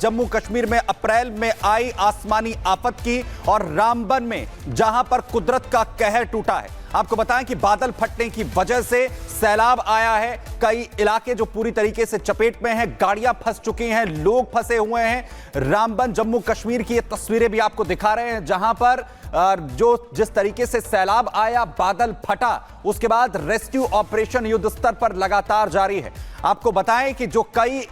जम्मू कश्मीर में अप्रैल में आई आसमानी आफत की और रामबन में जहां पर कुदरत का कहर टूटा है। आपको बताएं कि बादल फटने की वजह से सैलाब आया है। कई इलाके जो पूरी तरीके से चपेट में हैं, गाड़ियां फंस चुकी हैं, लोग फंसे हुए हैं। रामबन जम्मू कश्मीर की ये तस्वीरें भी आपको दिखा रहे हैं, जहां पर जिस तरीके से सैलाब आया, बादल फटा, उसके बाद रेस्क्यू ऑपरेशन युद्ध स्तर पर लगातार जारी है। आपको बताएं कि जो कई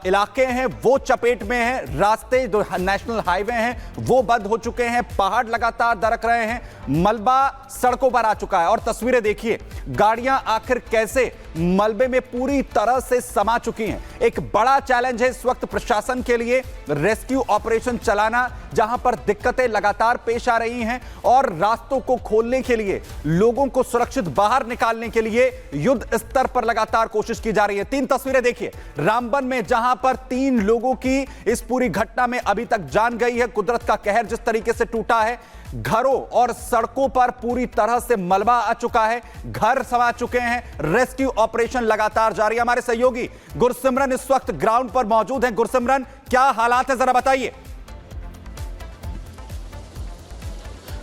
इलाके हैं वो चपेट में हैं, रास्ते जो नेशनल हाईवे हैं वो बंद हो चुके हैं, पहाड़ लगातार दरक रहे हैं, मलबा सड़कों पर आ चुका है। और तस्वीरें देखिए, गाड़ियां आखिर कैसे मलबे में पूरी तरह से समा चुकी हैं। एक बड़ा चैलेंज है इस वक्त प्रशासन के लिए रेस्क्यू ऑपरेशन चलाना, जहां पर दिक्कतें लगातार पेश आ रही हैं और रास्तों को खोलने के लिए, लोगों को सुरक्षित बाहर निकालने के लिए युद्ध स्तर पर लगातार कोशिश की जा रही है। 3 तस्वीरें देखिए, रामबन में जहां पर 3 लोगों की इस पूरी घटना में अभी तक जान गई है। कुदरत का कहर जिस तरीके से टूटा है, घरों और सड़कों पर पूरी तरह से मलबा आ चुका है, घर समा चुके हैं, रेस्क्यू ऑपरेशन लगातार जारी है। हमारे सहयोगी गुरसिमरन इस वक्त ग्राउंड पर मौजूद हैं। गुरसिमरन, क्या हालात है, जरा बताइए।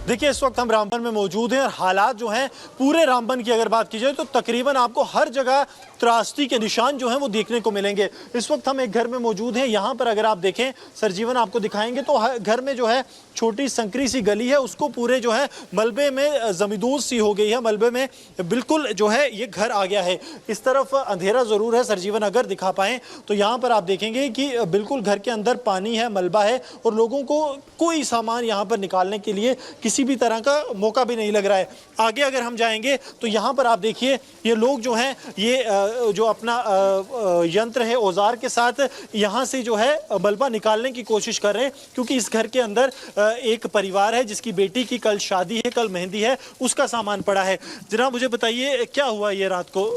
देखिए, इस वक्त हम रामबन में मौजूद हैं और हालात जो हैं पूरे रामबन की अगर बात की जाए तो तकरीबन आपको हर जगह त्रासदी के निशान जो हैं वो देखने को मिलेंगे। इस वक्त हम एक घर में मौजूद हैं। यहाँ पर अगर आप देखें, सरजीवन आपको दिखाएंगे तो घर में जो है छोटी संकरी सी गली है, उसको पूरे जो है मलबे में जमींदोज सी हो गई है, मलबे में बिल्कुल जो है ये घर आ गया है। इस तरफ अंधेरा ज़रूर है, सरजीवन अगर दिखा पाएँ तो यहाँ पर आप देखेंगे कि बिल्कुल घर के अंदर पानी है, मलबा है और लोगों को कोई सामान यहाँ पर निकालने के लिए किसी भी तरह का मौका भी नहीं लग रहा है। आगे अगर हम जाएंगे तो यहाँ पर आप देखिए, ये लोग जो हैं ये जो अपना यंत्र है, औजार के साथ यहाँ से जो है मलबा निकालने की कोशिश कर रहे हैं, क्योंकि इस घर के अंदर एक परिवार है जिसकी बेटी की कल शादी है, कल मेहंदी है, उसका सामान पड़ा है। जनाब मुझे बताइए क्या हुआ ये रात को?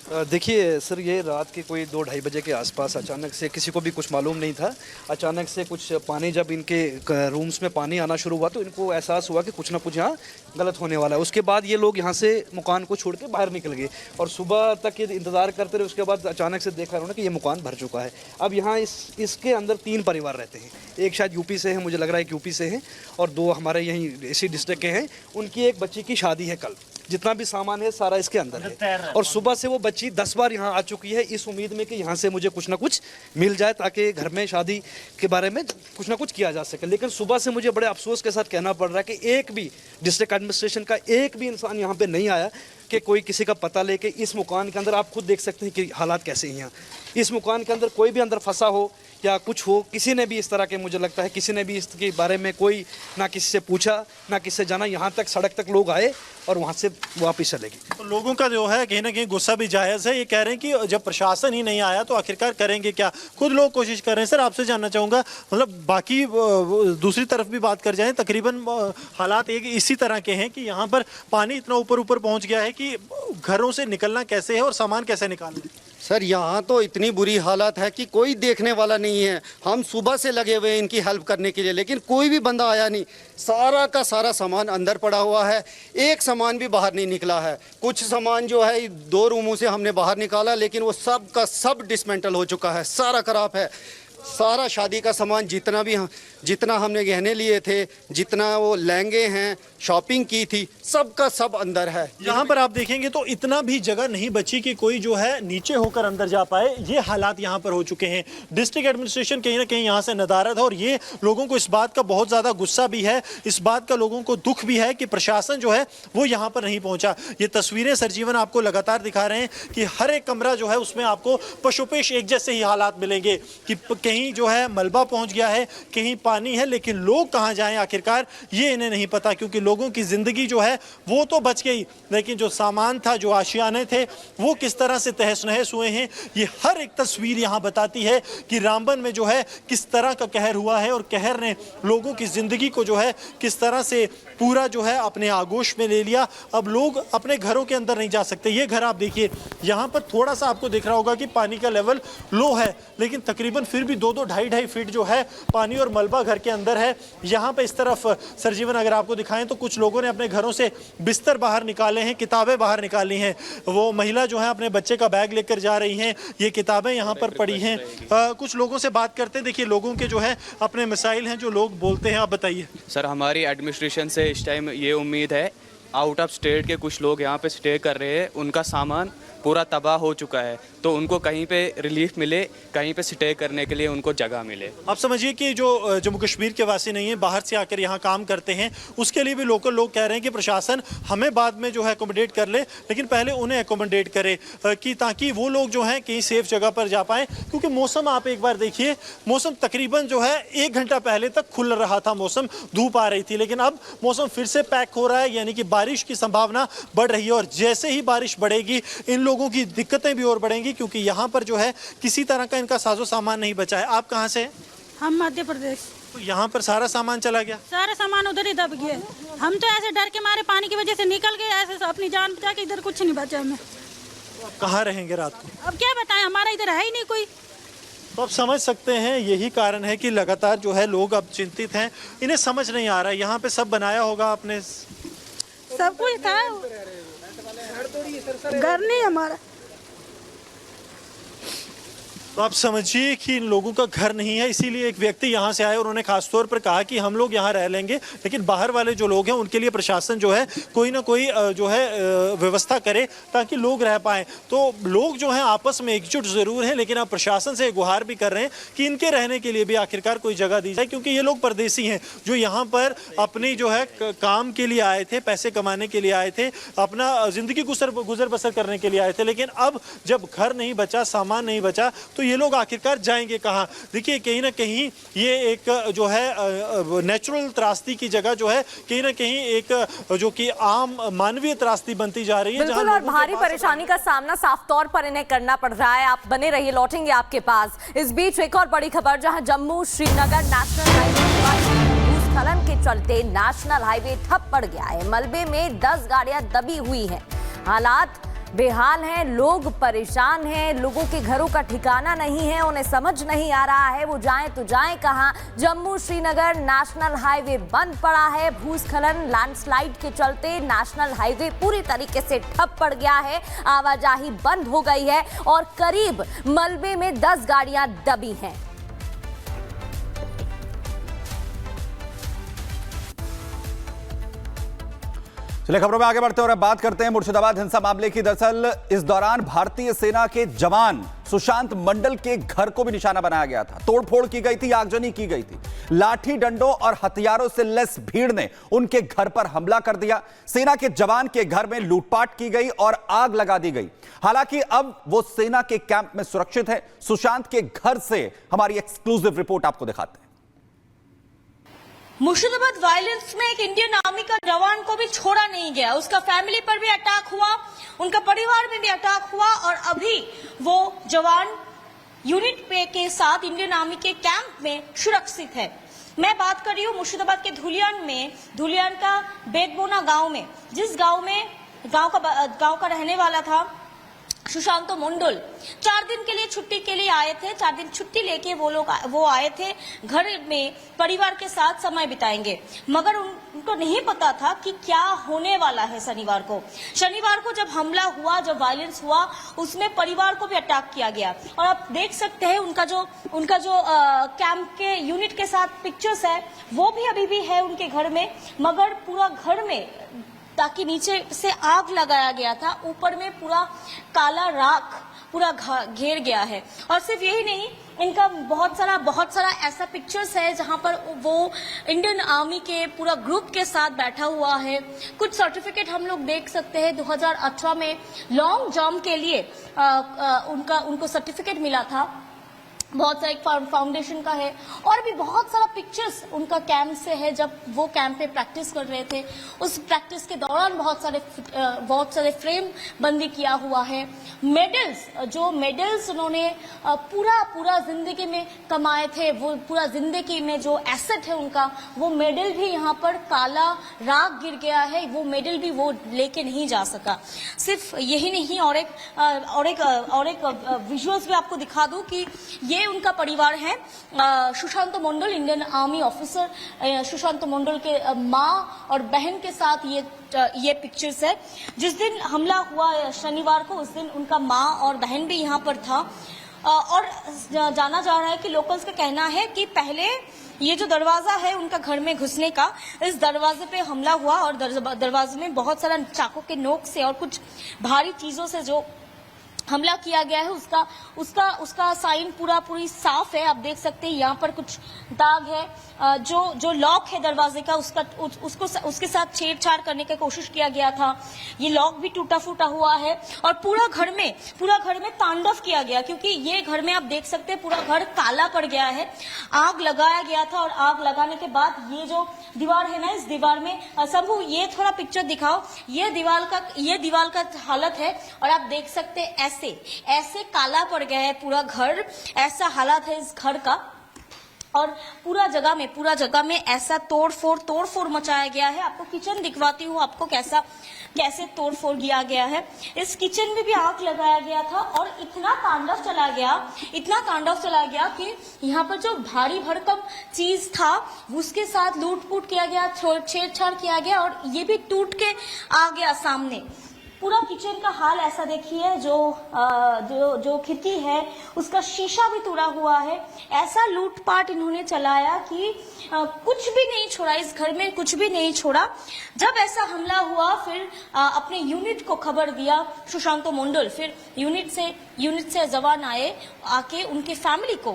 देखिए सर, ये रात के कोई 2-2:30 बजे के आसपास अचानक से, किसी को भी कुछ मालूम नहीं था, अचानक से कुछ पानी, जब इनके रूम्स में पानी आना शुरू हुआ तो इनको एहसास हुआ कि कुछ ना कुछ यहाँ गलत होने वाला है। उसके बाद ये लोग यहाँ से मकान को छोड़ के बाहर निकल गए और सुबह तक ये इंतज़ार करते रहे। उसके बाद अचानक से देखा उन्होंने कि ये मकान भर चुका है। अब यहाँ इसके अंदर 3 परिवार रहते हैं। एक शायद यूपी से है, मुझे लग रहा है कि यूपी से हैं, और 2 हमारे यहीं इसी डिस्ट्रिक्ट के हैं। उनकी एक बच्ची की शादी है कल। जितना भी सामान है सारा इसके अंदर है और सुबह से वो बच्ची 10 बार यहाँ आ चुकी है इस उम्मीद में कि यहाँ से मुझे कुछ ना कुछ मिल जाए ताकि घर में शादी के बारे में कुछ ना कुछ किया जा सके। लेकिन सुबह से मुझे बड़े अफसोस के साथ कहना पड़ रहा है कि एक भी डिस्ट्रिक्ट एडमिनिस्ट्रेशन का एक भी इंसान यहाँ पे नहीं आया कि कोई किसी का पता लेके इस मकान के अंदर, आप खुद देख सकते हैं कि हालात कैसे हैं यहाँ। इस मकान के अंदर कोई भी अंदर फंसा हो या कुछ हो, किसी ने भी इस तरह के, मुझे लगता है किसी ने भी इसके बारे में कोई ना किसी से पूछा ना किसी से जाना। यहाँ तक सड़क तक लोग आए और वहाँ से वापस चले गए। तो लोगों का जो है कहीं ना कहीं गुस्सा भी जायज़ है। ये कह रहे हैं कि जब प्रशासन ही नहीं आया तो आखिरकार करेंगे क्या। खुद लोग कोशिश कर रहे हैं। सर आपसे जानना चाहूँगा, मतलब बाकी दूसरी तरफ भी बात कर जाएँ, तकरीबन हालात एक इसी तरह के हैं कि यहाँ पर पानी इतना ऊपर पहुँच गया है कि घरों से निकलना कैसे है और सामान कैसे निकालना है। सर यहाँ तो इतनी बुरी हालत है कि कोई देखने वाला नहीं है। हम सुबह से लगे हुए हैं इनकी हेल्प करने के लिए, लेकिन कोई भी बंदा आया नहीं। सारा का सारा सामान अंदर पड़ा हुआ है, एक सामान भी बाहर नहीं निकला है। कुछ सामान जो है 2 रूमों से हमने बाहर निकाला, लेकिन वो सब का सब डिसमेंटल हो चुका है, सारा खराब है। सारा शादी का सामान जितना हमने गहने लिए थे, जितना वो लहंगे हैं, शॉपिंग की थी, सब का सब अंदर है। यहाँ पर आप देखेंगे तो इतना भी जगह नहीं बची कि कोई जो है नीचे होकर अंदर जा पाए। ये हालात यहाँ पर हो चुके हैं। डिस्ट्रिक्ट एडमिनिस्ट्रेशन कहीं ना कहीं यहाँ से नदारद है और ये लोगों को इस बात का बहुत ज़्यादा गुस्सा भी है, इस बात का लोगों को दुख भी है कि प्रशासन जो है वो यहाँ पर नहीं पहुँचा। ये तस्वीरें सरजीवन आपको लगातार दिखा रहे हैं कि हर एक कमरा जो है उसमें आपको पशुपेश एक जैसे ही हालात मिलेंगे कि कहीं जो है मलबा पहुँच गया है, कहीं पानी है, लेकिन लोग कहाँ जाएं आखिरकार ये इन्हें नहीं पता, क्योंकि लोगों की ज़िंदगी जो है वो तो बच गई, लेकिन जो सामान था, जो आशियाने थे, वो किस तरह से तहस नहस हुए हैं। ये हर एक तस्वीर यहाँ बताती है कि रामबन में जो है किस तरह का कहर हुआ है और कहर ने लोगों की ज़िंदगी को जो है किस तरह से पूरा जो है अपने आगोश में ले लिया। अब लोग अपने घरों के अंदर नहीं जा सकते। ये घर आप देखिए, यहाँ पर थोड़ा सा आपको दिख रहा होगा कि पानी का लेवल लो है, लेकिन तकरीबन फिर भी 2-2 ढाई फीट जो है पानी और मलबा घर के अंदर है। यहाँ पे इस तरफ सरजीवन अगर आपको दिखाएं तो कुछ लोगों ने अपने घरों से बिस्तर बाहर निकाले हैं, किताबें बाहर निकाली हैं। वो महिला जो है अपने बच्चे का बैग लेकर जा रही हैं, ये किताबें यहाँ पर पड़ी हैं। कुछ लोगों से बात करते हैं। देखिए लोगों के जो है अपने मसाइल हैं जो लोग बोलते हैं। आप बताइए सर। हमारी एडमिनिस्ट्रेशन से इस टाइम ये उम्मीद है, आउट ऑफ स्टेट के कुछ लोग यहाँ पे स्टे कर रहे हैं, उनका सामान पूरा तबाह हो चुका है, तो उनको कहीं पे रिलीफ मिले, कहीं पे स्टे करने के लिए उनको जगह मिले। आप समझिए कि जो जम्मू कश्मीर के वासी नहीं है, बाहर से आकर यहाँ काम करते हैं, उसके लिए भी लोकल लोग कह रहे हैं कि प्रशासन हमें बाद में जो है अकोमोडेट कर ले, लेकिन पहले उन्हें अकोमोडेट करे कि ताकि वो लोग जो हैं कहीं सेफ जगह पर जा पाएँ। क्योंकि मौसम आप एक बार देखिए, मौसम तकरीबन जो है 1 घंटा पहले तक खुल रहा था, मौसम धूप आ रही थी, लेकिन अब मौसम फिर से पैक हो रहा है, यानी कि बारिश की संभावना बढ़ रही है। और जैसे ही बारिश बढ़ेगी इन लोगों की दिक्कतें भी और बढ़ेंगी, क्योंकि यहाँ पर जो है किसी तरह का इनका साजो सामान नहीं बचा है। आप कहाँ से हैं? हम मध्य प्रदेश। तो यहाँ पर सारा सामान चला गया? सारा सामान उधर ही दब गया। हम तो ऐसे डर के मारे पानी की वजह से निकल गए, ऐसे अपनी जान बचा के, इधर कुछ नहीं बचा हमें। तो आप कहाँ रहेंगे रात को? अब क्या बताएं, हमारा इधर है ही नहीं कोई। तो आप समझ सकते हैं यही कारण है कि लगातार जो है लोग अब चिंतित हैं। इन्हें समझ नहीं आ रहा है, यहाँ पे सब बनाया होगा आपने, सब कुछ था, घर नहीं हमारा। तो आप समझिए कि इन लोगों का घर नहीं है। इसीलिए एक व्यक्ति यहाँ से आए और उन्होंने खासतौर पर कहा कि हम लोग यहाँ रह लेंगे, लेकिन बाहर वाले जो लोग हैं उनके लिए प्रशासन जो है कोई ना कोई जो है व्यवस्था करे ताकि लोग रह पाएँ। तो लोग जो हैं आपस में एकजुट ज़रूर हैं, लेकिन अब प्रशासन से गुहार भी कर रहे हैं कि इनके रहने के लिए भी आखिरकार कोई जगह दी जाए, क्योंकि ये लोग परदेसी हैं जो यहाँ पर अपनी जो है काम के लिए आए थे, पैसे कमाने के लिए आए थे, अपना ज़िंदगी गुजर बसर करने के लिए आए थे। लेकिन अब जब घर नहीं बचा, सामान नहीं बचा, तो ये लोग आखिरकार जाएंगे कहाँ? देखिए कहीं ना कहीं ये एक जो है नेचुरल त्रासदी की जगह जो है कहीं ना कहीं एक जो कि आम मानवीय त्रासदी बनती जा रही है। बिल्कुल, और भारी परेशानी का सामना साफ तौर पर इन्हें करना पड़ रहा है। आप बने रहिए, लौटेंगे आपके पास। इस बीच एक और बड़ी खबर, जहां जम्मू श्रीनगर नेशनल हाईवे भूस्खलन के चलते नेशनल हाईवे ठप पड़ गया है। मलबे में 10 गाड़ियां दबी हुई हैं। हालात बेहाल हैं, लोग परेशान हैं, लोगों के घरों का ठिकाना नहीं है, उन्हें समझ नहीं आ रहा है वो जाएं तो जाएं कहां। जम्मू श्रीनगर नेशनल हाईवे बंद पड़ा है। भूस्खलन लैंडस्लाइड के चलते नेशनल हाईवे पूरी तरीके से ठप पड़ गया है, आवाजाही बंद हो गई है और करीब मलबे में 10 गाड़ियां दबी हैं। चलिए खबरों में आगे बढ़ते हैं और अब बात करते हैं मुर्शिदाबाद हिंसा मामले की। दरअसल इस दौरान भारतीय सेना के जवान सुशांत मंडल के घर को भी निशाना बनाया गया था। तोड़फोड़ की गई थी, आगजनी की गई थी। लाठी डंडों और हथियारों से लैस भीड़ ने उनके घर पर हमला कर दिया। सेना के जवान के घर में लूटपाट की गई और आग लगा दी गई। हालांकि अब वो सेना के कैंप में सुरक्षित है। सुशांत के घर से हमारी एक्सक्लूसिव रिपोर्ट आपको दिखाते हैं। मुर्शिदाबाद वायलेंस में एक इंडियन आर्मी का जवान को भी छोड़ा नहीं गया। उसका फैमिली पर भी अटैक हुआ, उनका परिवार में भी अटैक हुआ और अभी वो जवान यूनिट पे के साथ इंडियन आर्मी के कैंप में सुरक्षित है। मैं बात कर रही हूँ मुर्शिदाबाद के धुलियान का बेदबोना गांव में, जिस गांव का रहने वाला था सुशांत मंडल। 4 दिन के लिए छुट्टी के लिए आए थे। 4 दिन छुट्टी लेके वो आए थे, घर में परिवार के साथ समय बिताएंगे, मगर उनको नहीं पता था कि क्या होने वाला है। शनिवार को जब हमला हुआ, जब वायलेंस हुआ, उसमें परिवार को भी अटैक किया गया। और आप देख सकते हैं उनका जो कैंप के यूनिट के साथ पिक्चर्स है, वो भी अभी भी है उनके घर में, मगर पूरा घर में ताकि नीचे से आग लगाया गया था, ऊपर में पूरा काला राख पूरा घेर गया है। और सिर्फ यही नहीं, इनका बहुत सारा ऐसा पिक्चर्स है जहां पर वो इंडियन आर्मी के पूरा ग्रुप के साथ बैठा हुआ है। कुछ सर्टिफिकेट हम लोग देख सकते हैं। 2018 में लॉन्ग जंप के लिए उनको सर्टिफिकेट मिला था, बहुत सारा एक फाउंडेशन का है, और भी बहुत सारा पिक्चर्स उनका कैंप से है जब वो कैंप पे प्रैक्टिस कर रहे थे। उस प्रैक्टिस के दौरान बहुत सारे फ्रेम बंदी किया हुआ है। मेडल्स उन्होंने पूरा जिंदगी में कमाए थे, वो पूरा जिंदगी में जो एसेट है उनका, वो मेडल भी यहाँ पर काला राख गिर गया है, वो मेडल भी वो लेके नहीं जा सका। सिर्फ यही नहीं, और एक विजुअल्स भी आपको दिखा दूं कि ये ये उनका परिवार है। सुशांत मंडल, इंडियन आर्मी ऑफिसर सुशांत मंडल के माँ और बहन के साथ ये पिक्चर्स है। जिस दिन हमला हुआ शनिवार को, उस दिन उनका माँ और बहन भी यहाँ पर था। और जाना जा रहा है कि लोकल्स का कहना है कि पहले ये जो दरवाजा है उनका घर में घुसने का, इस दरवाजे पे हमला हुआ और दरवाजे में बहुत सारा चाकू के नोक से और कुछ भारी चीजों से जो हमला किया गया है उसका साइन पूरी साफ है। आप देख सकते हैं यहाँ पर कुछ दाग है। जो लॉक है दरवाजे का उसके साथ छेड़छाड़ करने की कोशिश किया गया था। ये लॉक भी टूटा फूटा हुआ है और पूरा घर में तांडव किया गया, क्योंकि ये घर में आप देख सकते हैं पूरा घर काला पड़ गया है। आग लगाया गया था और आग लगाने के बाद ये जो दीवार है ना, इस दीवार में सबू ये थोड़ा पिक्चर दिखाओ। ये दीवार का हालत है और आप देख सकते हैं ऐसे काला पड़ गया है पूरा घर। ऐसा हालत है इस घर का और पूरा जगह में ऐसा तोड़फोड़ मचाया गया है। आपको किचन दिखवाती हूँ आपको कैसे तोड़फोड़ किया गया है। इस किचन में भी आग लगाया गया था और इतना तांडव चला गया कि यहाँ पर जो भारी भरकम चीज था उसके साथ लूट-फूट किया गया, छेड़छाड़ किया गया और ये भी टूट के आ गया सामने। पूरा किचन का हाल ऐसा देखिए, जो खिड़की है उसका शीशा भी टूटा हुआ है। ऐसा लूटपाट इन्होंने चलाया कि कुछ भी नहीं छोड़ा, इस घर में कुछ भी नहीं छोड़ा। जब ऐसा हमला हुआ फिर अपने यूनिट को खबर दिया सुशांत मंडल। फिर यूनिट से जवान आके उनके फैमिली को,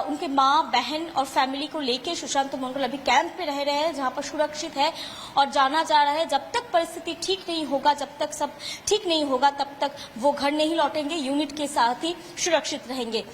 उनके माँ बहन और फैमिली को लेके सुशांत मंडल अभी कैंप पे रह रहे हैं जहाँ पर सुरक्षित है। और जाना जा रहा है जब तक परिस्थिति ठीक नहीं होगा, जब तक सब ठीक नहीं होगा तब तक वो घर नहीं लौटेंगे, यूनिट के साथ ही सुरक्षित रहेंगे।